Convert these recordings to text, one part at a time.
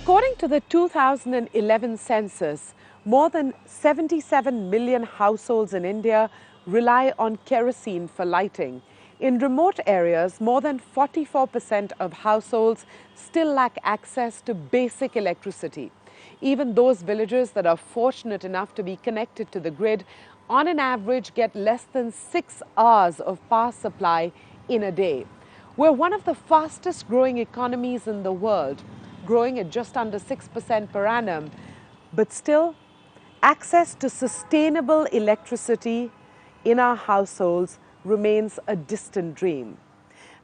According to the 2011 census, more than 77 million households in India rely on kerosene for lighting. In remote areas, more than 44% of households still lack access to basic electricity. Even those villages that are fortunate enough to be connected to the grid, on an average, get less than 6 hours of power supply in a day. We're one of the fastest growing economies in the world, growing at just under 6% per annum, but still, access to sustainable electricity in our households remains a distant dream.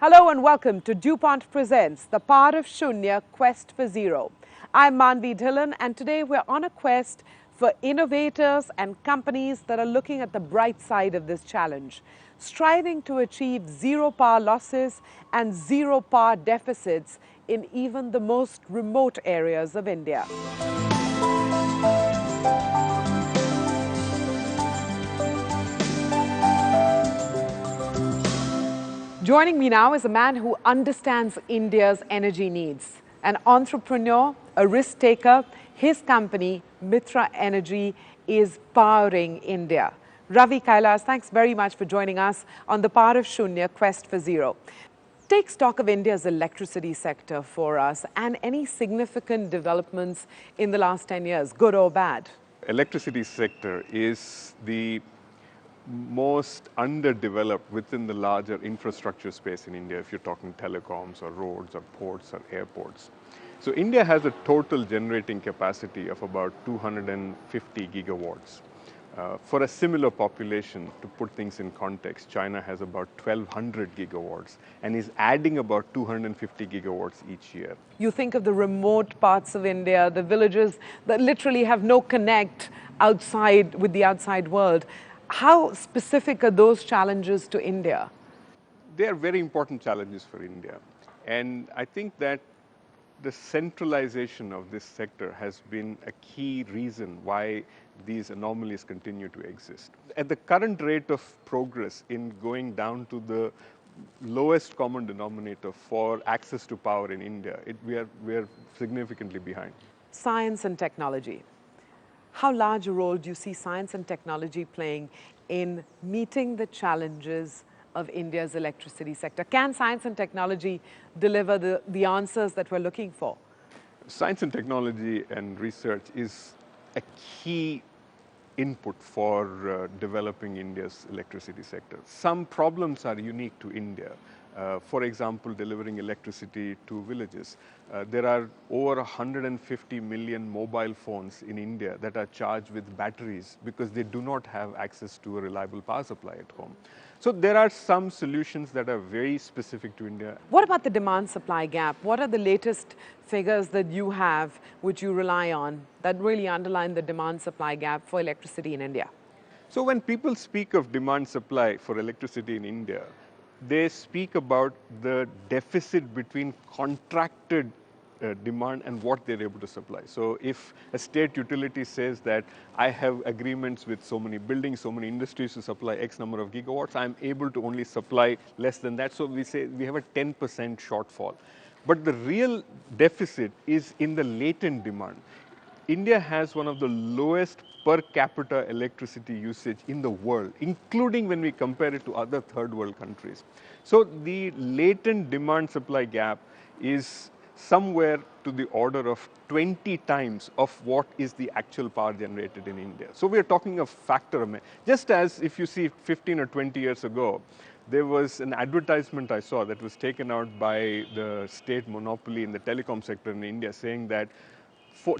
Hello and welcome to DuPont Presents The Power of Shunya, Quest for Zero. I'm Manvi Dhillon, and today we're on a quest for innovators and companies that are looking at the bright side of this challenge, striving to achieve zero power losses and zero power deficits in even the most remote areas of India. Joining me now is a man who understands India's energy needs, an entrepreneur, a risk taker. His company, Mitra Energy, is powering India. Ravi Kailas, thanks very much for joining us on the Power of Shunya, Quest for Zero. Take stock of India's electricity sector for us and any significant developments in the last 10 years, good or bad. Electricity sector is the most underdeveloped within the larger infrastructure space in India, if you're talking telecoms or roads or ports or airports. So India has a total generating capacity of about 250 gigawatts. For a similar population, to put things in context, China has about 1,200 gigawatts and is adding about 250 gigawatts each year. You think of the remote parts of India, the villages that literally have no connect outside with the outside world. How specific are those challenges to India? They are very important challenges for India. And I think that the centralization of this sector has been a key reason why these anomalies continue to exist. At the current rate of progress in going down to the lowest common denominator for access to power in India, we are significantly behind. Science and technology. How large a role do you see science and technology playing in meeting the challenges of India's electricity sector? Can science and technology deliver the answers that we're looking for? Science and technology and research is a key input for developing India's electricity sector. Some problems are unique to India. For example, delivering electricity to villages. There are over 150 million mobile phones in India that are charged with batteries because they do not have access to a reliable power supply at home. So there are some solutions that are very specific to India. What about the demand-supply gap? What are the latest figures that you have, which you rely on, that really underline the demand-supply gap for electricity in India? So when people speak of demand-supply for electricity in India, they speak about the deficit between contracted demand and what they're able to supply. So if a state utility says that I have agreements with so many buildings, so many industries to supply X number of gigawatts, I'm able to only supply less than that. So we say we have a 10% shortfall. But the real deficit is in the latent demand. India has one of the lowest per capita electricity usage in the world, including when we compare it to other third world countries. So the latent demand supply gap is somewhere to the order of 20 times of what is the actual power generated in India. So we are talking a factor of, just as if you see 15 or 20 years ago, there was an advertisement I saw that was taken out by the state monopoly in the telecom sector in India saying that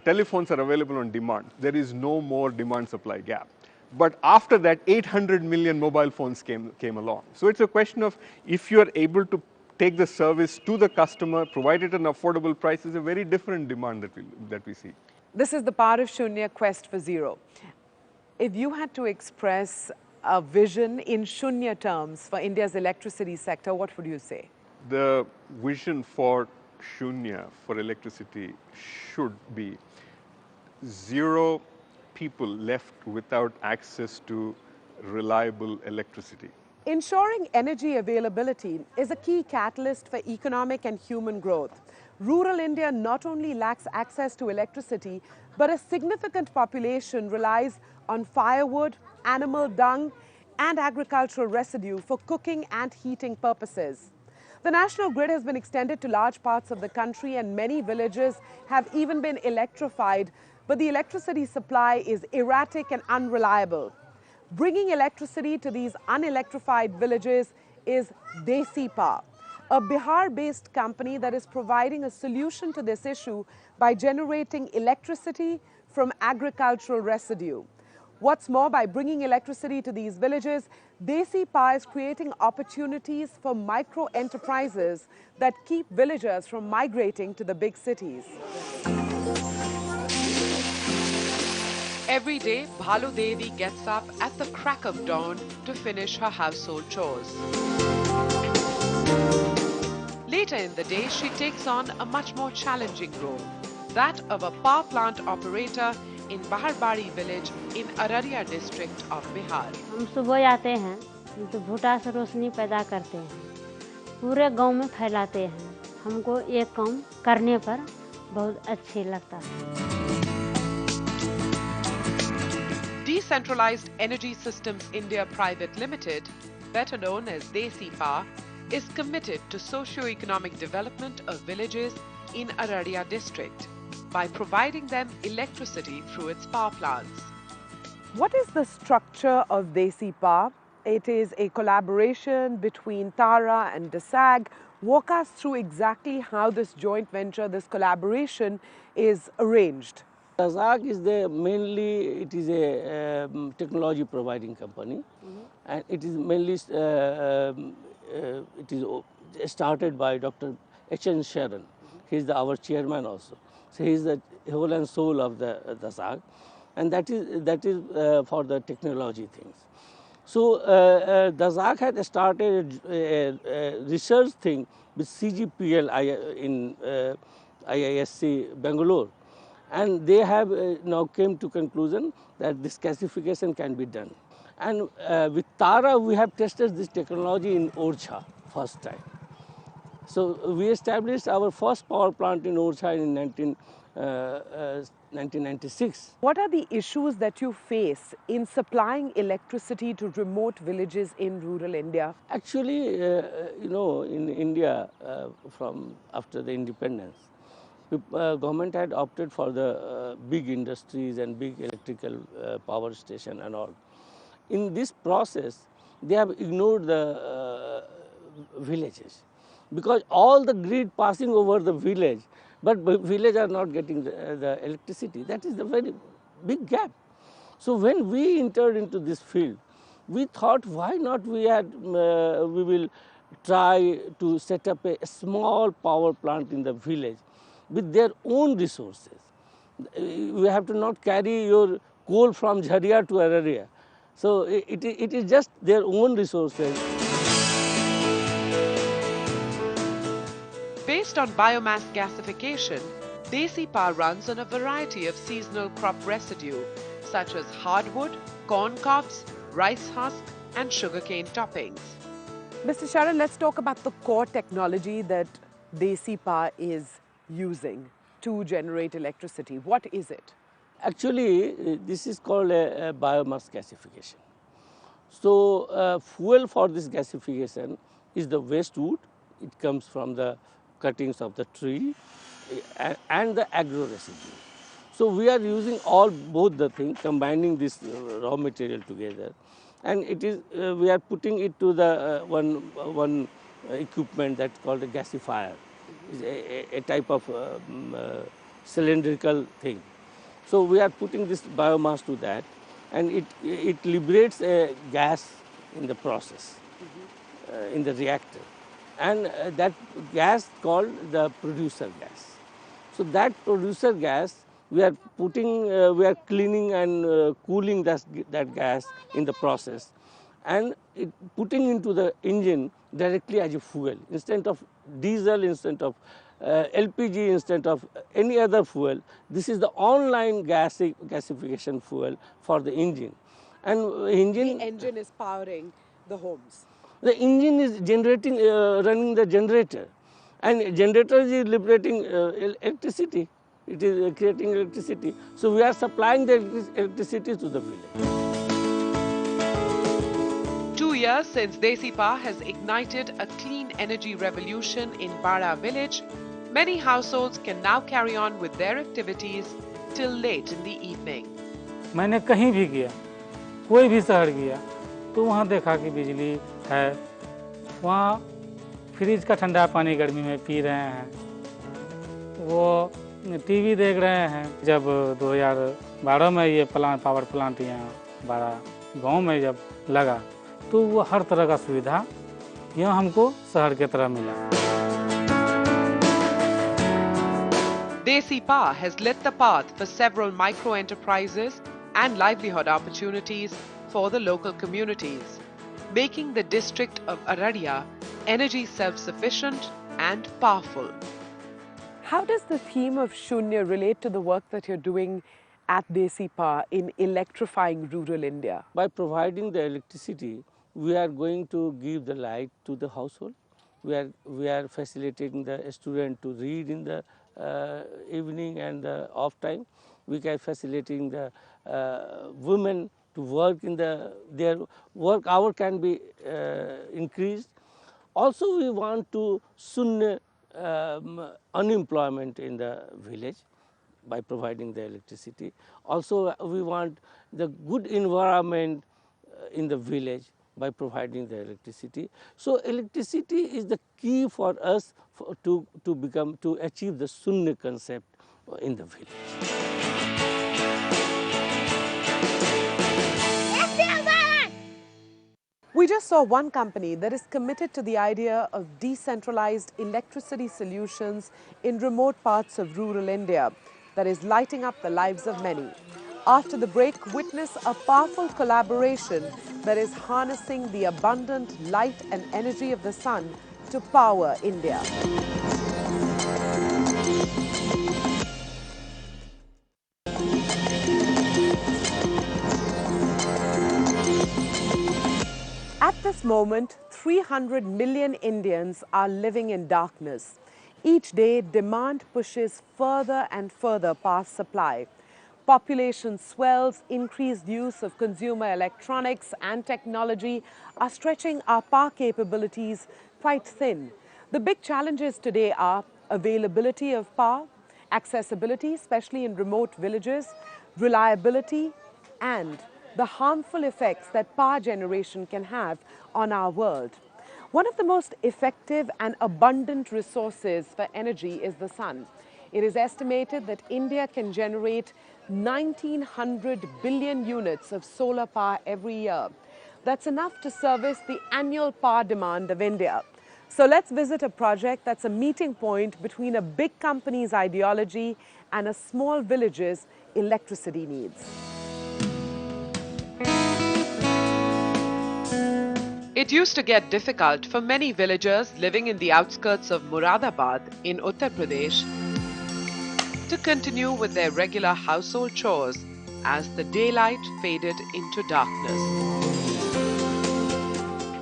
telephones are available on demand. There is no more demand-supply gap. But after that, 800 million mobile phones came along. So it's a question of if you are able to take the service to the customer, provide it at an affordable price, is a very different demand that we see. This is the Power of Shunya, Quest for Zero. If you had to express a vision in Shunya terms for India's electricity sector, what would you say? The vision for Shunya for electricity should be zero people left without access to reliable electricity. Ensuring energy availability is a key catalyst for economic and human growth. Rural India not only lacks access to electricity, but a significant population relies on firewood, animal dung, and agricultural residue for cooking and heating purposes. The national grid has been extended to large parts of the country, and many villages have even been electrified, but the electricity supply is erratic and unreliable. Bringing electricity to these unelectrified villages is Desi Power, a Bihar-based company that is providing a solution to this issue by generating electricity from agricultural residue. What's more, by bringing electricity to these villages, Desi Power is creating opportunities for micro enterprises that keep villagers from migrating to the big cities. Every day, Bhalu Devi gets up at the crack of dawn to finish her household chores. Later in the day, she takes on a much more challenging role, that of a power plant operator in Baharbari village in Araria district of Bihar. हम सुबह आते हैं तो भूटा से रोशनी पैदा करते हैं, पूरे गांव में फैलाते हैं। हमको ये काम करने पर बहुत अच्छे लगता है। Decentralized Energy Systems India Private Limited, better known as Desi Power, is committed to socio-economic development of villages in Araria district by providing them electricity through its power plants. What is the structure of Desi Power? It is a collaboration between Tara and DASAG. Walk us through exactly how this joint venture, this collaboration is arranged. DASAG is it is a technology providing company, and it is mainly it is started by Dr. H.N. Sharon. He is our chairman also. So he is the whole and soul of the DASAG, and that is for the technology things. So DASAG had started a research thing with CGPL in IISc Bangalore, and they have now came to conclusion that this gasification can be done. And with Tara, we have tested this technology in Orchha first time. So we established our first power plant in Orchha in 1996. What are the issues that you face in supplying electricity to remote villages in rural India? Actually, in India, from after the independence, government had opted for the big industries and big electrical power station and all. In this process, they have ignored the villages, because all the grid passing over the village, but village are not getting the electricity. That is the very big gap. So when we entered into this field, we thought, why not we will try to set up a small power plant in the village with their own resources. We have to not carry your coal from Jharia to Araria. So it is just their own resources. Based on biomass gasification, Desi Power runs on a variety of seasonal crop residue, such as hardwood, corn cobs, rice husk, and sugarcane toppings. Mr. Sharan, let's talk about the core technology that Desi Power is using to generate electricity. What is it? Actually, this is called a biomass gasification. So fuel for this gasification is the waste wood. It comes from the cuttings of the tree and the agro residue. So we are using both the things, combining this raw material together, and it is we are putting it to the one equipment that's called a gasifier. It's a type of cylindrical thing. So we are putting this biomass to that, and it liberates a gas in the process, in the reactor, and that gas called the producer gas. So that producer gas, we are cleaning and cooling that gas in the process, and putting into the engine directly as a fuel, instead of diesel, instead of LPG, instead of any other fuel. This is the online gasification fuel for the engine. And the engine is powering the homes. The engine is generating, running the generator, And generators is liberating electricity. It is creating electricity. So we are supplying the electricity to the village. 2 years since Desi Pa has ignited a clean energy revolution in Bara village, many households can now carry on with their activities till late in the evening. मैंने कहीं भी गया, कोई भी शहर गया, तो वहाँ देखा कि बिजली है। वहाँ फ्रिज का ठंडा पानी गर्मी में पी रहे हैं, वो टीवी देख रहे हैं। जब 2012 में ये पावर प्लांट यहाँ बारा गांव में जब लगा, तो वो हर तरह का सुविधा यहाँ हमको शहर की तरह मिला। Desi Pa has lit the path for several micro enterprises and livelihood opportunities for the local communities, making the district of Araria energy self-sufficient and powerful. How does the theme of Shunya relate to the work that you're doing at Desi Pa in electrifying rural India? By providing the electricity, we are going to give the light to the household. We are facilitating the student to read in the evening and the off time. We are facilitating the women to work in their work hour can be increased. Also, we want to shun unemployment in the village by providing the electricity. Also, we want the good environment in the village by providing the electricity. So, electricity is the key for us to achieve the Shunya concept in the village. We just saw one company that is committed to the idea of decentralized electricity solutions in remote parts of rural India that is lighting up the lives of many. After the break, witness a powerful collaboration that is harnessing the abundant light and energy of the sun to power India. At this moment, 300 million Indians are living in darkness. Each day, demand pushes further and further past supply. Population swells, increased use of consumer electronics and technology are stretching our power capabilities quite thin. The big challenges today are availability of power, accessibility, especially in remote villages, reliability, and the harmful effects that power generation can have on our world. One of the most effective and abundant resources for energy is the sun. It is estimated that India can generate 1,900 billion units of solar power every year. That's enough to service the annual power demand of India. So let's visit a project that's a meeting point between a big company's ideology and a small village's electricity needs. It used to get difficult for many villagers living in the outskirts of Muradabad in Uttar Pradesh to continue with their regular household chores as the daylight faded into darkness.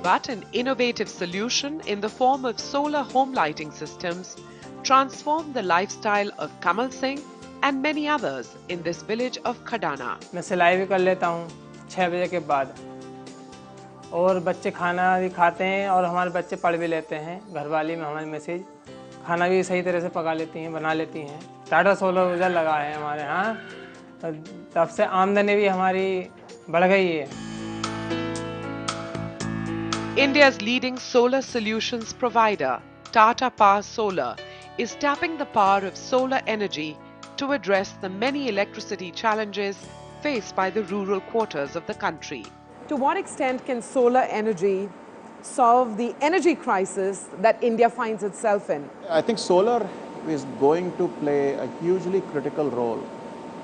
But an innovative solution in the form of solar home lighting systems transformed the lifestyle of Kamal Singh and many others in this village of Khadana. मैं सिलाई भी कर लेता हूँ 6 बजे के बाद और बच्चे खाना भी खाते हैं और हमारे बच्चे पढ़ भी लेते हैं। घरवाली में हमारी मैसेज खाना भी सही तरह से पका लेती हैं, बना लेती हैं। टाटा सोलर ऊर्जा लगा है हमारे यहाँ, तब से आमदनी भी हमारी बढ़ गई है। India's leading solar solutions provider, Tata Power Solar, is tapping the power of solar energy to address the many electricity challenges faced by the rural quarters of the country. To what extent can solar energy solve the energy crisis that India finds itself in? I think solar is going to play a hugely critical role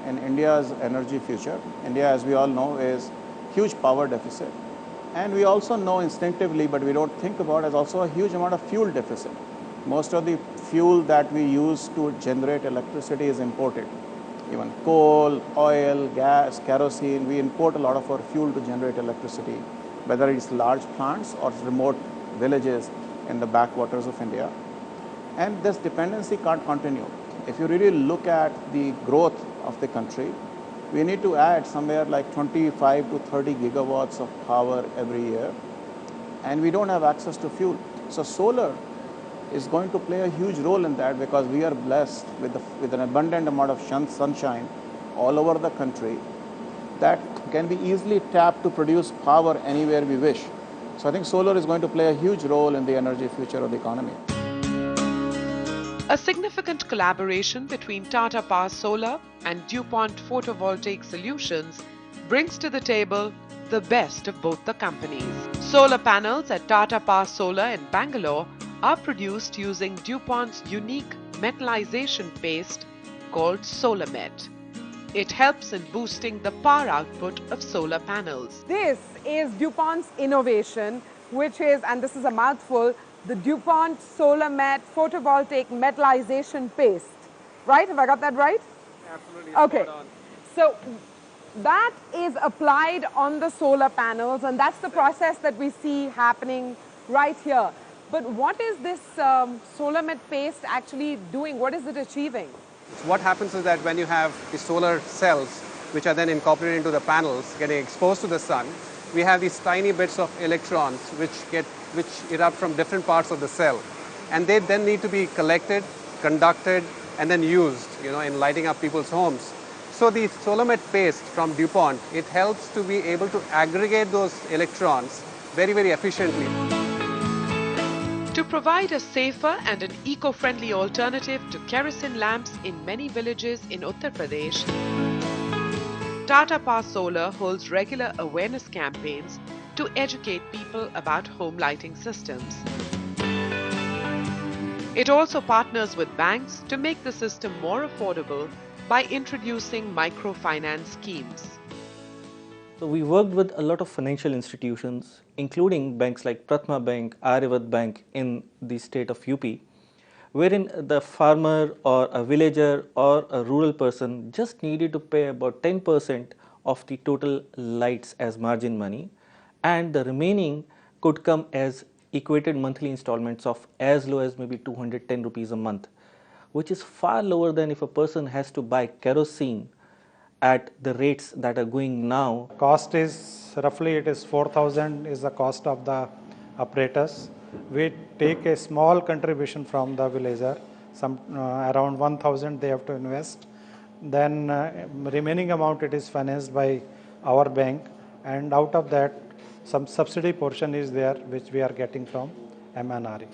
in India's energy future. India, as we all know, is huge power deficit. And we also know instinctively, but we don't think about, is also a huge amount of fuel deficit. Most of the fuel that we use to generate electricity is imported. Even coal, oil, gas, kerosene, we import a lot of our fuel to generate electricity, whether it's large plants or remote villages in the backwaters of India. And this dependency can't continue. If you really look at the growth of the country, we need to add somewhere like 25 to 30 gigawatts of power every year, and we don't have access to fuel. So solar is going to play a huge role in that, because we are blessed with an abundant amount of sunshine all over the country that can be easily tapped to produce power anywhere we wish. So I think solar is going to play a huge role in the energy future of the economy. A significant collaboration between Tata Power Solar and DuPont Photovoltaic Solutions brings to the table the best of both the companies. Solar panels at Tata Power Solar in Bangalore are produced using DuPont's unique metallization paste called SolarMet. It helps in boosting the power output of solar panels. This is DuPont's innovation, which is, and this is a mouthful, the DuPont SolarMet photovoltaic metallization paste. Right? Have I got that right? Absolutely. Okay. So that is applied on the solar panels, and that's the process that we see happening right here. But what is this SolarMet paste actually doing? What is it achieving? So what happens is that when you have the solar cells, which are then incorporated into the panels, getting exposed to the sun, we have these tiny bits of electrons which erupt from different parts of the cell. And they then need to be collected, conducted, and then used, in lighting up people's homes. So the SolarMet paste from DuPont, it helps to be able to aggregate those electrons very, very efficiently. To provide a safer and an eco-friendly alternative to kerosene lamps in many villages in Uttar Pradesh, Tata Power Solar holds regular awareness campaigns to educate people about home lighting systems. It also partners with banks to make the system more affordable by introducing microfinance schemes. So we worked with a lot of financial institutions, including banks like Prathama Bank, Aryavart Bank in the state of UP, wherein the farmer or a villager or a rural person just needed to pay about 10% of the total lights as margin money, and the remaining could come as equated monthly installments of as low as maybe 210 rupees a month, which is far lower than if a person has to buy kerosene at the rates that are going now. Cost is roughly, it is 4,000 is the cost of the apparatus. We take a small contribution from the villager, around 1,000 they have to invest. Then remaining amount it is financed by our bank, and out of that some subsidy portion is there which we are getting from MNRE.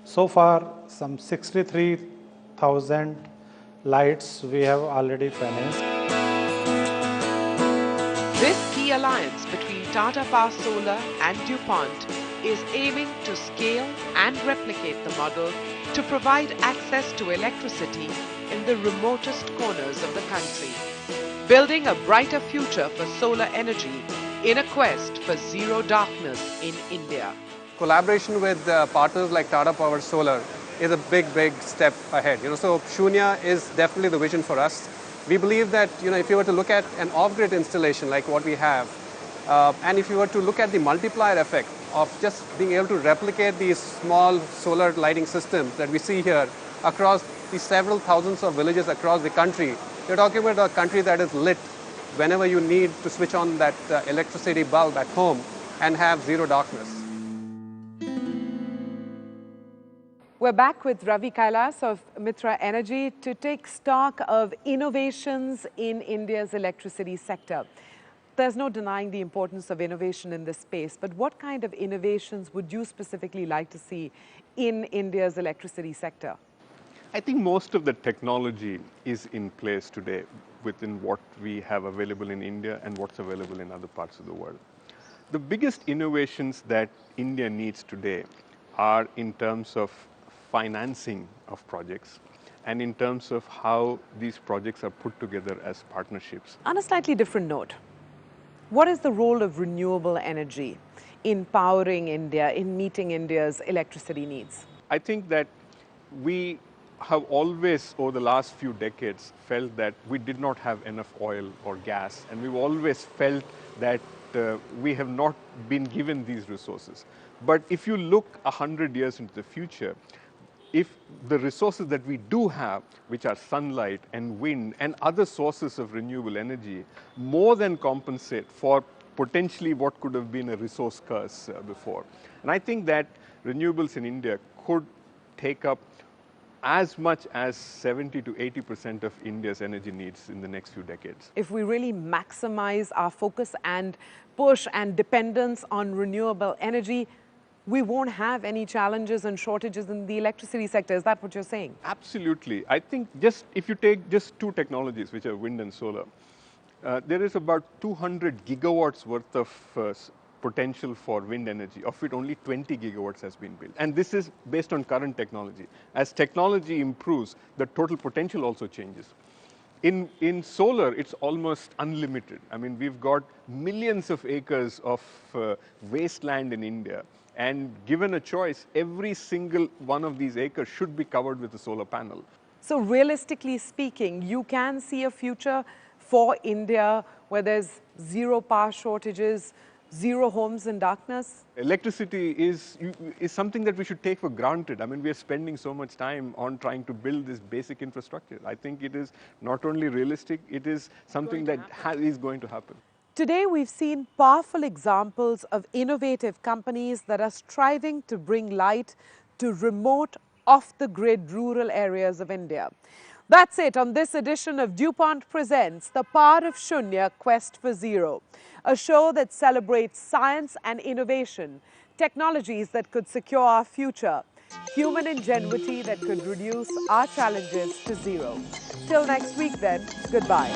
So far some 63,000 lights we have already financed. This key alliance between Tata Power Solar and DuPont is aiming to scale and replicate the model to provide access to electricity in the remotest corners of the country, building a brighter future for solar energy in a quest for zero darkness in India. Collaboration with partners like Tata Power Solar is a big step ahead. So Shunya is definitely the vision for us. We believe that if you were to look at an off-grid installation like what we have, and if you were to look at the multiplier effect of just being able to replicate these small solar lighting systems that we see here across the several thousands of villages across the country, you're talking about a country that is lit whenever you need to switch on that electricity bulb at home and have zero darkness. We're back with Ravi Kailas of Mitra Energy to take stock of innovations in India's electricity sector. There's no denying the importance of innovation in this space, but what kind of innovations would you specifically like to see in India's electricity sector? I think most of the technology is in place today within what we have available in India and what's available in other parts of the world. The biggest innovations that India needs today are in terms of financing of projects and in terms of how these projects are put together as partnerships. On a slightly different note, what is the role of renewable energy in powering India, in meeting India's electricity needs? I think that we have always, over the last few decades, felt that we did not have enough oil or gas, and we've always felt that we have not been given these resources. But if you look 100 years into the future, if the resources that we do have, which are sunlight and wind and other sources of renewable energy, more than compensate for potentially what could have been a resource curse before. And I think that renewables in India could take up as much as 70 to 80% of India's energy needs in the next few decades. If we really maximize our focus and push and dependence on renewable energy, we won't have any challenges and shortages in the electricity sector. Is that what you're saying? Absolutely. I think just if you take just two technologies, which are wind and solar, there is about 200 gigawatts worth of potential for wind energy, of which only 20 gigawatts has been built. And this is based on current technology. As technology improves, the total potential also changes. In solar, it's almost unlimited. I mean, we've got millions of acres of wasteland in India. And given a choice, every single one of these acres should be covered with a solar panel. So realistically speaking, you can see a future for India where there's zero power shortages, zero homes in darkness? Electricity is something that we should take for granted. I mean, we are spending so much time on trying to build this basic infrastructure. I think it is not only realistic, it is something that is going to happen. Today, we've seen powerful examples of innovative companies that are striving to bring light to remote, off-the-grid rural areas of India. That's it on this edition of DuPont Presents The Power of Shunya Quest for Zero, a show that celebrates science and innovation, technologies that could secure our future, human ingenuity that could reduce our challenges to zero. Till next week then, goodbye.